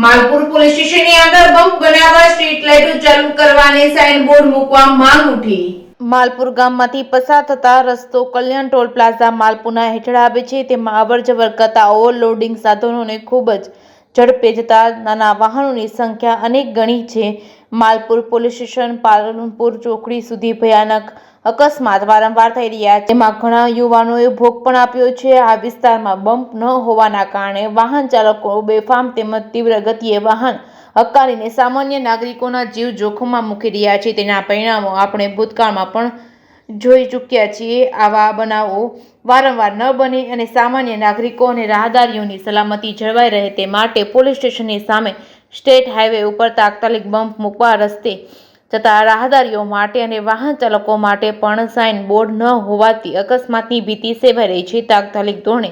Malpur police સ્ટેશનની આગળ bump બનાવવા સ્ટ્રીટ લાઇટો ચાલુ કરવાની સાઇન બોર્ડ મૂકવા માંગ ઉઠી। માલપુર ગામમાંથી પસાર થતા રસ્તો કલ્યાણ ટોલ પ્લાઝા માલપુરના હેઠળ આવે છે। તેમાં અવરજવર કરતા ઓવરલોડિંગ સાધનોને ખૂબ જ ઝડપે જતા નાના વાહનોની સંખ્યા અનેક ગણી છે। માલપુર પોલીસ સ્ટેશન પાલનપુર ચોકડી સુધી ભયાનક અકસ્માત વારંવાર થઈ રહ્યા છે। તેમાં ઘણા યુવાનોએ ભોગ પણ આપ્યો છે। આ વિસ્તારમાં બમ્પ ન હોવાના કારણે વાહન ચાલકો બેફામ તેમજ તીવ્ર ગતિએ વાહન હંકારીને સામાન્ય નાગરિકોના જીવ જોખમમાં મૂકી રહ્યા છે। તેના પરિણામો આપણે ભૂતકાળમાં પણ જોઈ ચૂક્યા છીએ। આવા બનાવો વારંવાર ન બને અને સામાન્ય નાગરિકો અને રાહદારીઓની સલામતી જળવાઈ રહે તે માટે પોલીસ સ્ટેશનની સામે સ્ટેટ હાઈવે ઉપર તાત્કાલિક બમ્પ મૂકવા રસ્તે જતા રાહદારીઓ માટે અને વાહન ચાલકો માટે પણ સાઇન બોર્ડ ન હોવાથી અકસ્માતની ભીતિ સેવાઈ રહી છે। તાત્કાલિક ધોરણે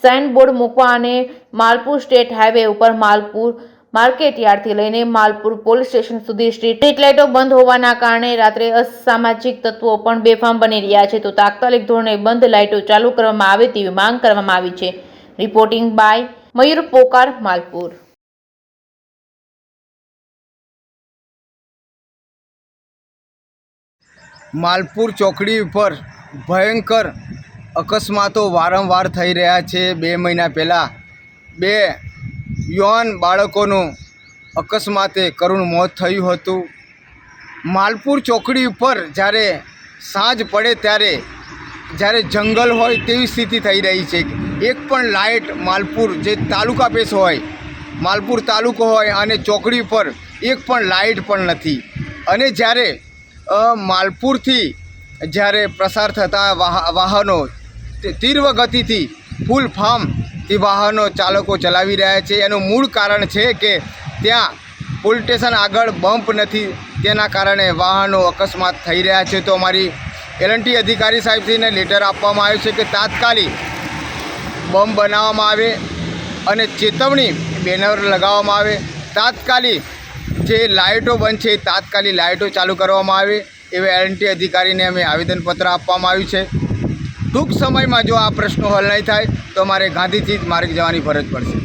સાઇન બોર્ડ મૂકવા અને માલપુર સ્ટેટ હાઈવે ઉપર માલપુર માર્કેટ યાર્ડથી લઈને માલપુર પોલીસ સ્ટેશન સુધી સ્ટ્રીટ લાઇટો બંધ હોવાના કારણે રાત્રે અસામાજિક તત્વો પણ બેફામ બની રહ્યા છે। તો તાત્કાલિક ધોરણે બંધ લાઇટો ચાલુ કરવામાં આવે તેવી માંગ કરવામાં આવી છે। રિપોર્ટિંગ બાય મયુર પોકાર, માલપુર। માલપુર ચોકડી ઉપર ભયંકર અકસ્માતો વારંવાર થઈ રહ્યા છે। 2 મહિના પહેલાં 2 યુવાન બાળકોનું અકસ્માતે કરુણ મોત થયું હતું। માલપુર ચોકડી ઉપર જ્યારે સાંજ પડે ત્યારે જ્યારે જંગલ હોય તેવી સ્થિતિ થઈ રહી છે। એક પણ લાઇટ માલપુર જે તાલુકા પેશ હોય, માલપુર તાલુકો હોય અને ચોકડી ઉપર એક પણ લાઇટ પણ નથી। અને જ્યારે માલપુરથી જ્યારે પ્રસાર થતા વાહનો તીવ્ર ગતિથી ફૂલ ફાર્મથી વાહનો ચાલકો ચલાવી રહ્યા છે। એનું મૂળ કારણ છે કે ત્યાં પોલીસ સ્ટેશન આગળ બમ્પ નથી, તેના કારણે વાહનો અકસ્માત થઈ રહ્યા છે। તો અમારી LNT અધિકારી સાહેબશ્રીને લેટર આપવામાં આવ્યું છે કે તાત્કાલિક બમ્પ બનાવવામાં આવે અને ચેતવણી બેનર લગાવવામાં આવે। તાત્કાલિક જે લાઇટો બંધ છે તાત્કાલિક લાઇટો ચાલુ કરવામાં આવે એવા LNT અધિકારીને અમે આવેદનપત્ર આપવામાં આવ્યું છે। ટૂંક સમયમાં જો આ પ્રશ્નો હલ નહીં થાય તો અમારે ગાંધીજી માર્ગ જવાની ફરજ પડશે।